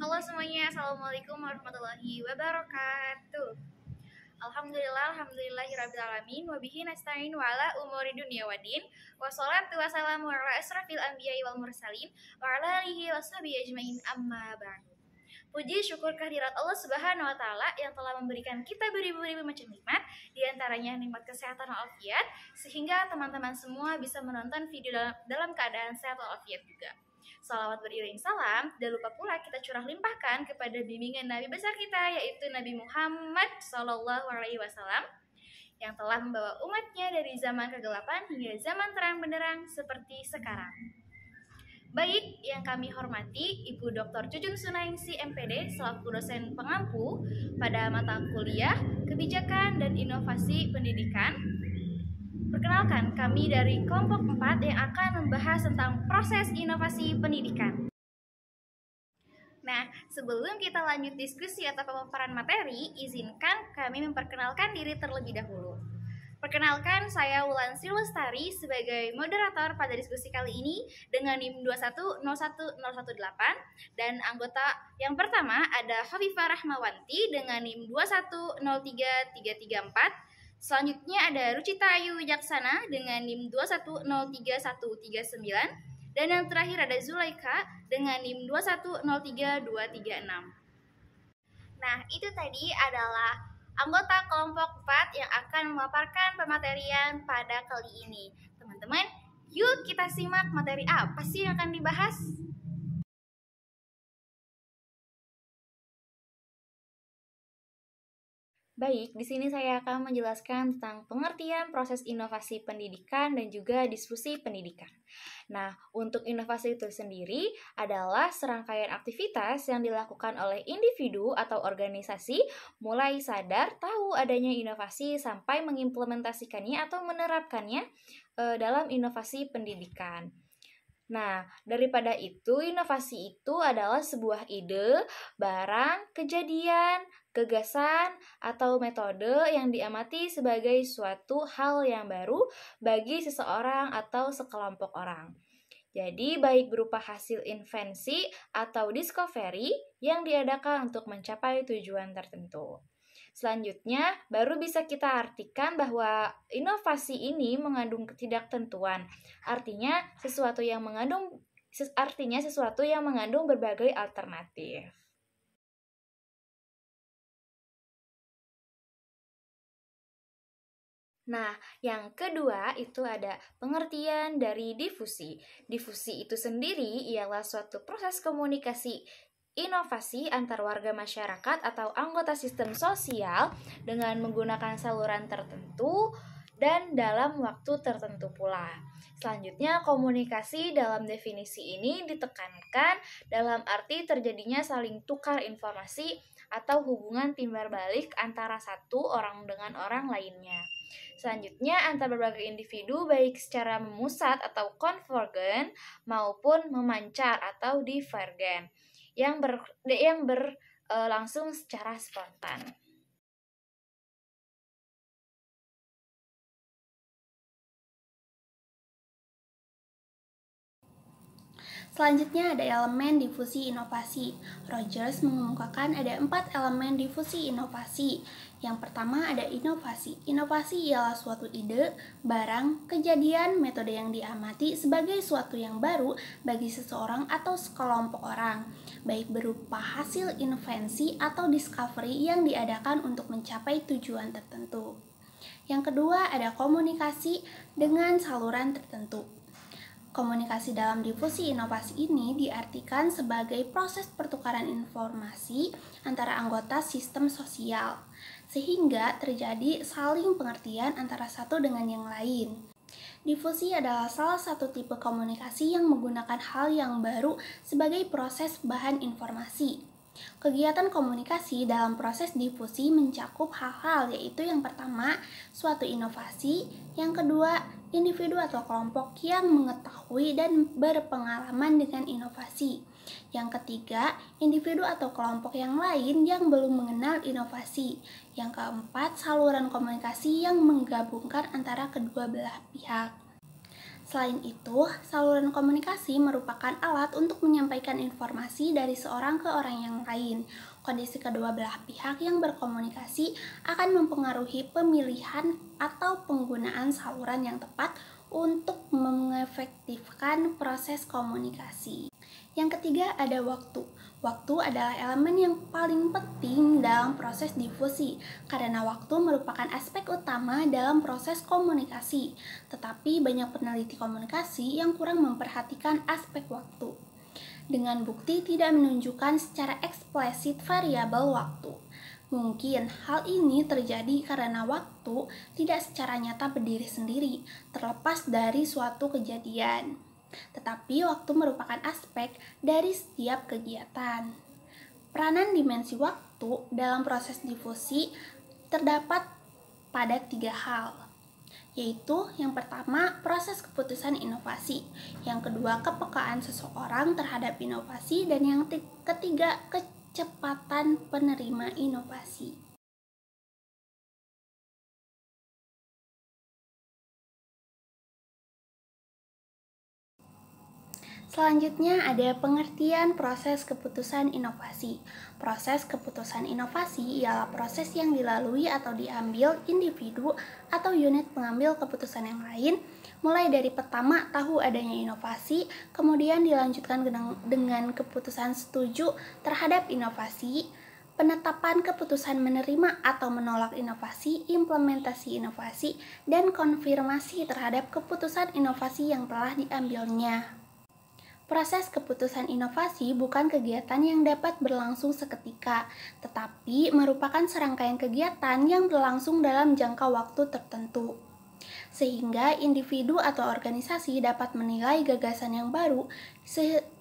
Halo semuanya, Assalamualaikum warahmatullahi wabarakatuh. Alhamdulillahirrabbilalamin. Wabihi nasta'in wa ala umuri dunia wadin. Wassalatu wassalamu ala asrafil anbiya'i wal mursalin wa ala alihi washabihi ajmain amma ba'du. Puji syukur kehadirat Allah Subhanahu wa taala yang telah memberikan kita beribu-ribu macam nikmat, di antaranya nikmat kesehatan walafiat, sehingga teman-teman semua bisa menonton video dalam keadaan sehat walafiat juga. Salawat beriring salam, dan lupa pula kita curah limpahkan kepada bimbingan Nabi besar kita, yaitu Nabi Muhammad SAW, yang telah membawa umatnya dari zaman kegelapan hingga zaman terang benderang seperti sekarang. Baik, yang kami hormati Ibu Dr. Cucun Sunaingsi MPD selaku dosen pengampu pada mata kuliah Kebijakan dan Inovasi Pendidikan. Perkenalkan, kami dari kelompok 4 yang akan membahas tentang proses inovasi pendidikan. Nah, sebelum kita lanjut diskusi atau pemaparan materi, izinkan kami memperkenalkan diri terlebih dahulu. Perkenalkan, saya Wulansi Lestari sebagai moderator pada diskusi kali ini dengan NIM 2101018, dan anggota yang pertama ada Hovifah Rahmawanti dengan NIM 2103334. Selanjutnya ada Rucita Ayu Wijaksana dengan NIM 2103139, dan yang terakhir ada Zulaika dengan NIM 2103236. Nah, itu tadi adalah anggota kelompok 4 yang akan memaparkan pematerian pada kali ini. Teman-teman, yuk kita simak materi apa sih yang akan dibahas? Baik, di sini saya akan menjelaskan tentang pengertian proses inovasi pendidikan dan juga diskusi pendidikan. Nah, untuk inovasi itu sendiri adalah serangkaian aktivitas yang dilakukan oleh individu atau organisasi mulai sadar tahu adanya inovasi sampai mengimplementasikannya atau menerapkannya dalam inovasi pendidikan. Nah, daripada itu, inovasi itu adalah sebuah ide, barang, kejadian, gagasan, atau metode yang diamati sebagai suatu hal yang baru bagi seseorang atau sekelompok orang. Jadi, baik berupa hasil invensi atau discovery yang diadakan untuk mencapai tujuan tertentu. Selanjutnya, baru bisa kita artikan bahwa inovasi ini mengandung ketidaktentuan. Artinya sesuatu yang mengandung berbagai alternatif. Nah, yang kedua itu ada pengertian dari difusi. Difusi itu sendiri ialah suatu proses komunikasi inovasi antar warga masyarakat atau anggota sistem sosial dengan menggunakan saluran tertentu dan dalam waktu tertentu pula. Selanjutnya, komunikasi dalam definisi ini ditekankan dalam arti terjadinya saling tukar informasi atau hubungan timbal balik antara satu orang dengan orang lainnya. Selanjutnya, antar berbagai individu baik secara memusat atau konvergen maupun memancar atau divergen yang berlangsung secara spontan. Selanjutnya ada elemen difusi inovasi. Rogers mengemukakan ada 4 elemen difusi inovasi. Yang pertama ada inovasi. Inovasi ialah suatu ide, barang, kejadian, metode yang diamati sebagai suatu yang baru bagi seseorang atau sekelompok orang, baik berupa hasil invensi atau discovery yang diadakan untuk mencapai tujuan tertentu. Yang kedua ada komunikasi dengan saluran tertentu. Komunikasi dalam difusi inovasi ini diartikan sebagai proses pertukaran informasi antara anggota sistem sosial, sehingga terjadi saling pengertian antara satu dengan yang lain. Difusi adalah salah satu tipe komunikasi yang menggunakan hal yang baru sebagai proses bahan informasi. Kegiatan komunikasi dalam proses difusi mencakup hal-hal, yaitu yang pertama, suatu inovasi, yang kedua, individu atau kelompok yang mengetahui dan berpengalaman dengan inovasi. Yang ketiga, individu atau kelompok yang lain yang belum mengenal inovasi. Yang keempat, saluran komunikasi yang menggabungkan antara kedua belah pihak. Selain itu, saluran komunikasi merupakan alat untuk menyampaikan informasi dari seorang ke orang yang lain. Kondisi kedua belah pihak yang berkomunikasi akan mempengaruhi pemilihan atau penggunaan saluran yang tepat untuk mengefektifkan proses komunikasi. Yang ketiga ada waktu. Waktu adalah elemen yang paling penting dalam proses difusi, karena waktu merupakan aspek utama dalam proses komunikasi. Tetapi banyak peneliti komunikasi yang kurang memperhatikan aspek waktu, dengan bukti tidak menunjukkan secara eksplisit variabel waktu. Mungkin hal ini terjadi karena waktu tidak secara nyata berdiri sendiri, terlepas dari suatu kejadian. Tetapi waktu merupakan aspek dari setiap kegiatan. Peranan dimensi waktu dalam proses difusi terdapat pada 3 hal, yaitu yang pertama proses keputusan inovasi, yang kedua kepekaan seseorang terhadap inovasi, dan yang ketiga kecepatan penerima inovasi. Selanjutnya ada pengertian proses keputusan inovasi. Proses keputusan inovasi ialah proses yang dilalui atau diambil individu atau unit pengambil keputusan yang lain, mulai dari pertama tahu adanya inovasi, kemudian dilanjutkan dengan keputusan setuju terhadap inovasi, penetapan keputusan menerima atau menolak inovasi, implementasi inovasi, dan konfirmasi terhadap keputusan inovasi yang telah diambilnya. Proses keputusan inovasi bukan kegiatan yang dapat berlangsung seketika, tetapi merupakan serangkaian kegiatan yang berlangsung dalam jangka waktu tertentu. Sehingga individu atau organisasi dapat menilai gagasan yang baru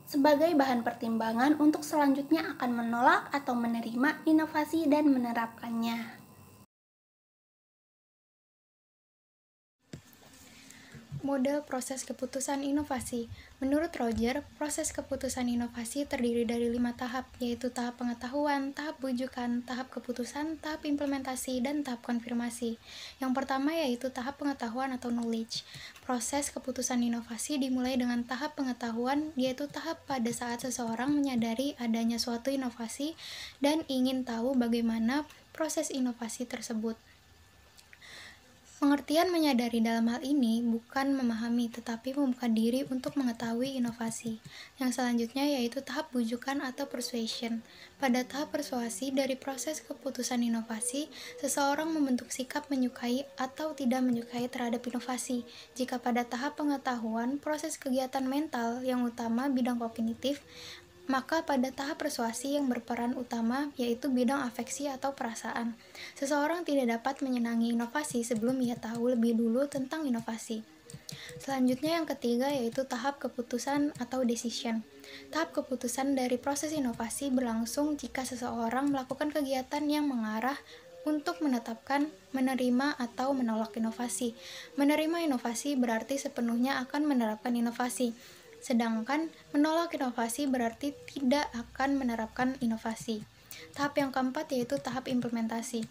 sebagai bahan pertimbangan untuk selanjutnya akan menolak atau menerima inovasi dan menerapkannya. Model proses keputusan inovasi. Menurut Roger, proses keputusan inovasi terdiri dari 5 tahap, yaitu tahap pengetahuan, tahap bujukan, tahap keputusan, tahap implementasi, dan tahap konfirmasi. Yang pertama yaitu tahap pengetahuan atau knowledge. Proses keputusan inovasi dimulai dengan tahap pengetahuan, yaitu tahap pada saat seseorang menyadari adanya suatu inovasi dan ingin tahu bagaimana proses inovasi tersebut. Pengertian menyadari dalam hal ini bukan memahami, tetapi membuka diri untuk mengetahui inovasi. Yang selanjutnya yaitu tahap bujukan atau persuasion. Pada tahap persuasi dari proses keputusan inovasi, seseorang membentuk sikap menyukai atau tidak menyukai terhadap inovasi. Jika pada tahap pengetahuan, proses kegiatan mental yang utama bidang kognitif, maka pada tahap persuasi yang berperan utama yaitu bidang afeksi atau perasaan. Seseorang tidak dapat menyenangi inovasi sebelum ia tahu lebih dulu tentang inovasi. Selanjutnya yang ketiga yaitu tahap keputusan atau decision. Tahap keputusan dari proses inovasi berlangsung jika seseorang melakukan kegiatan yang mengarah untuk menetapkan, menerima, atau menolak inovasi. Menerima inovasi berarti sepenuhnya akan menerapkan inovasi. Sedangkan menolak inovasi berarti tidak akan menerapkan inovasi. Tahap yang keempat yaitu tahap implementasi.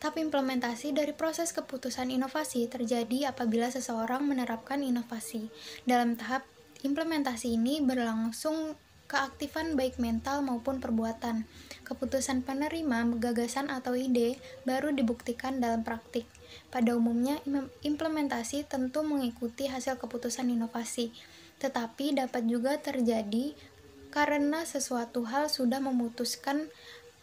Tahap implementasi dari proses keputusan inovasi terjadi apabila seseorang menerapkan inovasi. Dalam tahap implementasi ini berlangsung keaktifan baik mental maupun perbuatan. Keputusan penerima gagasan atau ide baru dibuktikan dalam praktik. Pada umumnya, implementasi tentu mengikuti hasil keputusan inovasi, tetapi dapat juga terjadi karena sesuatu hal sudah memutuskan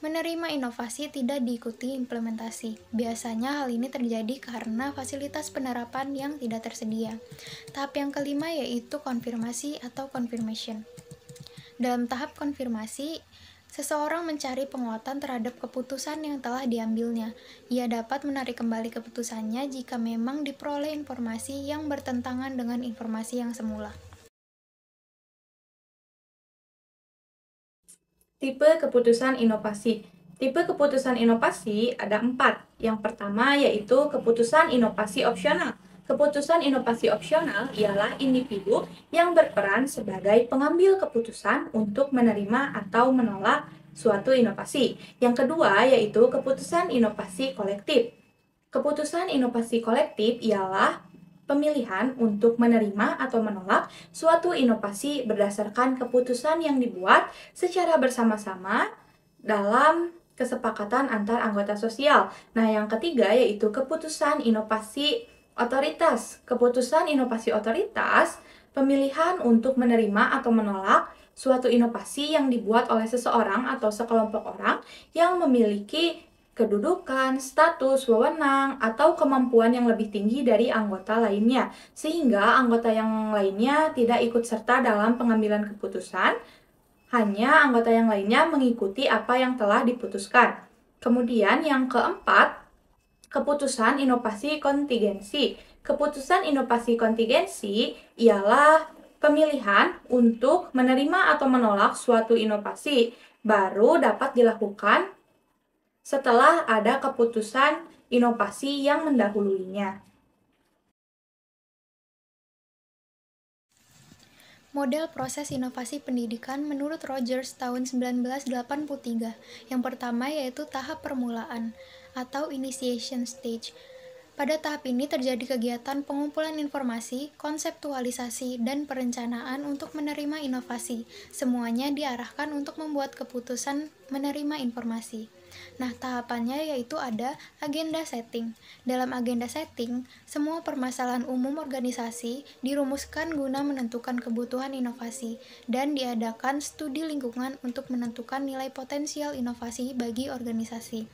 menerima inovasi tidak diikuti implementasi. Biasanya hal ini terjadi karena fasilitas penerapan yang tidak tersedia. Tahap yang kelima yaitu konfirmasi atau confirmation. Dalam tahap konfirmasi, seseorang mencari penguatan terhadap keputusan yang telah diambilnya. Ia dapat menarik kembali keputusannya jika memang diperoleh informasi yang bertentangan dengan informasi yang semula. Tipe keputusan inovasi. Tipe keputusan inovasi ada 4. Yang pertama yaitu keputusan inovasi opsional. Keputusan inovasi opsional ialah individu yang berperan sebagai pengambil keputusan untuk menerima atau menolak suatu inovasi. Yang kedua yaitu keputusan inovasi kolektif. Keputusan inovasi kolektif ialah pemilihan untuk menerima atau menolak suatu inovasi berdasarkan keputusan yang dibuat secara bersama-sama dalam kesepakatan antar anggota sosial. Nah, yang ketiga yaitu keputusan inovasi otoritas. Keputusan inovasi otoritas, pemilihan untuk menerima atau menolak suatu inovasi yang dibuat oleh seseorang atau sekelompok orang yang memiliki kedudukan, status, wewenang, atau kemampuan yang lebih tinggi dari anggota lainnya, sehingga anggota yang lainnya tidak ikut serta dalam pengambilan keputusan, hanya anggota yang lainnya mengikuti apa yang telah diputuskan. Kemudian yang keempat, keputusan inovasi kontingensi. Keputusan inovasi kontingensi ialah pemilihan untuk menerima atau menolak suatu inovasi baru dapat dilakukan setelah ada keputusan inovasi yang mendahuluinya. Model proses inovasi pendidikan menurut Rogers tahun 1983. Yang pertama yaitu tahap permulaan atau initiation stage. Pada tahap ini terjadi kegiatan pengumpulan informasi, konseptualisasi, dan perencanaan untuk menerima inovasi. Semuanya diarahkan untuk membuat keputusan menerima informasi. Nah, tahapannya yaitu ada agenda setting. Dalam agenda setting, semua permasalahan umum organisasi dirumuskan guna menentukan kebutuhan inovasi dan diadakan studi lingkungan untuk menentukan nilai potensial inovasi bagi organisasi.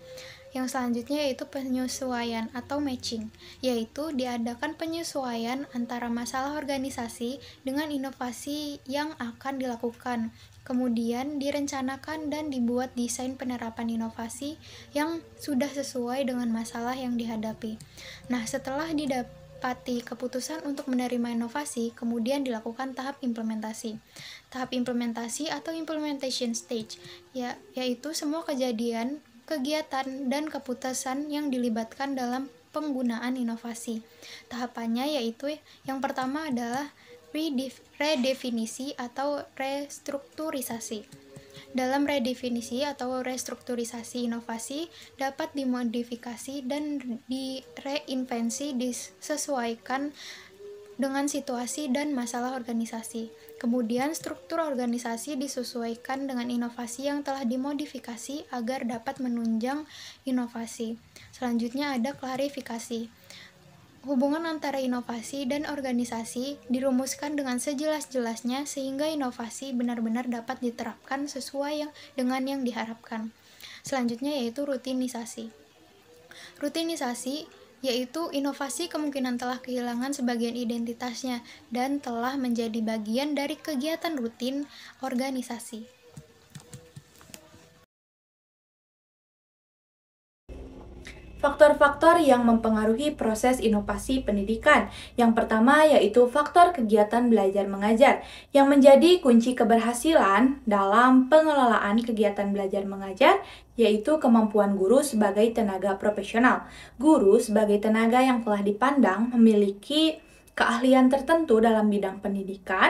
Yang selanjutnya yaitu penyesuaian atau matching, yaitu diadakan penyesuaian antara masalah organisasi dengan inovasi yang akan dilakukan. Kemudian direncanakan dan dibuat desain penerapan inovasi yang sudah sesuai dengan masalah yang dihadapi. Nah, setelah didapati keputusan untuk menerima inovasi, kemudian dilakukan tahap implementasi. Tahap implementasi atau implementation stage, yaitu semua kejadian, kegiatan, dan keputusan yang dilibatkan dalam penggunaan inovasi. Tahapannya yaitu yang pertama adalah redefinisi atau restrukturisasi. Dalam redefinisi atau restrukturisasi inovasi dapat dimodifikasi dan direinvensi disesuaikan dengan situasi dan masalah organisasi. Kemudian struktur organisasi disesuaikan dengan inovasi yang telah dimodifikasi agar dapat menunjang inovasi. Selanjutnya ada klarifikasi. Hubungan antara inovasi dan organisasi dirumuskan dengan sejelas-jelasnya sehingga inovasi benar-benar dapat diterapkan sesuai dengan yang diharapkan. Selanjutnya yaitu rutinisasi. Rutinisasi yaitu inovasi kemungkinan telah kehilangan sebagian identitasnya dan telah menjadi bagian dari kegiatan rutin organisasi. Faktor-faktor yang mempengaruhi proses inovasi pendidikan. Yang pertama yaitu faktor kegiatan belajar mengajar, yang menjadi kunci keberhasilan dalam pengelolaan kegiatan belajar mengajar, yaitu kemampuan guru sebagai tenaga profesional. Guru sebagai tenaga yang telah dipandang memiliki keahlian tertentu dalam bidang pendidikan,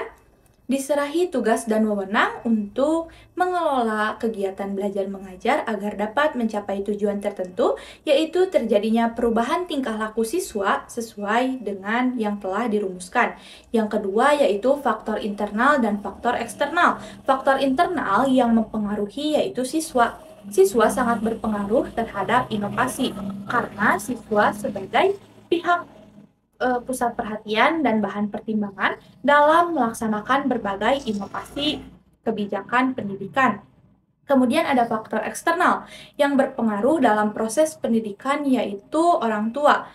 diserahi tugas dan wewenang untuk mengelola kegiatan belajar mengajar agar dapat mencapai tujuan tertentu, yaitu terjadinya perubahan tingkah laku siswa sesuai dengan yang telah dirumuskan. Yang kedua yaitu faktor internal dan faktor eksternal. Faktor internal yang mempengaruhi yaitu siswa. Siswa sangat berpengaruh terhadap inovasi karena siswa sebagai pihak pusat perhatian dan bahan pertimbangan dalam melaksanakan berbagai inovasi kebijakan pendidikan. Kemudian ada faktor eksternal yang berpengaruh dalam proses pendidikan yaitu orang tua.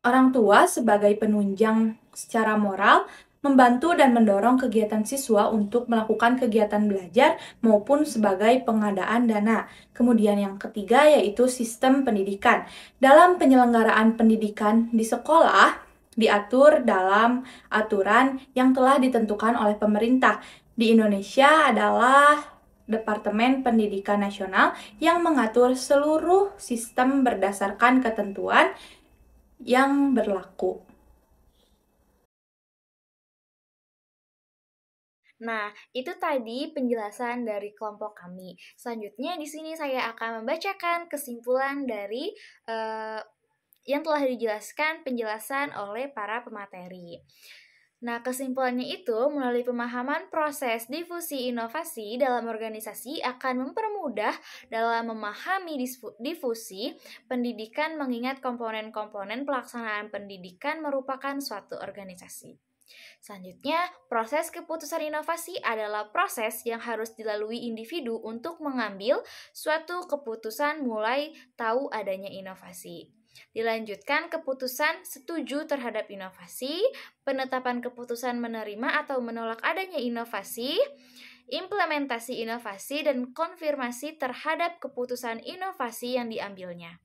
Orang tua sebagai penunjang secara moral membantu dan mendorong kegiatan siswa untuk melakukan kegiatan belajar maupun sebagai pengadaan dana. Kemudian yang ketiga yaitu sistem pendidikan. Dalam penyelenggaraan pendidikan di sekolah diatur dalam aturan yang telah ditentukan oleh pemerintah. Di Indonesia adalah Departemen Pendidikan Nasional yang mengatur seluruh sistem berdasarkan ketentuan yang berlaku. Nah, itu tadi penjelasan dari kelompok kami. Selanjutnya di sini saya akan membacakan kesimpulan dari yang telah dijelaskan penjelasan oleh para pemateri. Nah, kesimpulannya itu, melalui pemahaman proses difusi inovasi dalam organisasi akan mempermudah dalam memahami difusi pendidikan mengingat komponen-komponen pelaksanaan pendidikan merupakan suatu organisasi. Selanjutnya, proses keputusan inovasi adalah proses yang harus dilalui individu untuk mengambil suatu keputusan mulai tahu adanya inovasi. Dilanjutkan keputusan setuju terhadap inovasi, penetapan keputusan menerima atau menolak adanya inovasi, implementasi inovasi, dan konfirmasi terhadap keputusan inovasi yang diambilnya.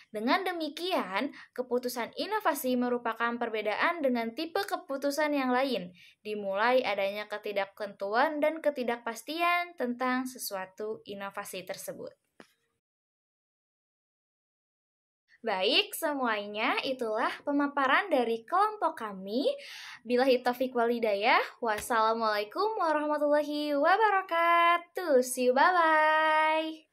Dengan demikian, keputusan inovasi merupakan perbedaan dengan tipe keputusan yang lain, dimulai adanya ketidaktentuan dan ketidakpastian tentang sesuatu inovasi tersebut. Baik, semuanya itulah pemaparan dari kelompok kami. Billahi taufiq wal hidayah. Wassalamualaikum warahmatullahi wabarakatuh. See you, bye-bye.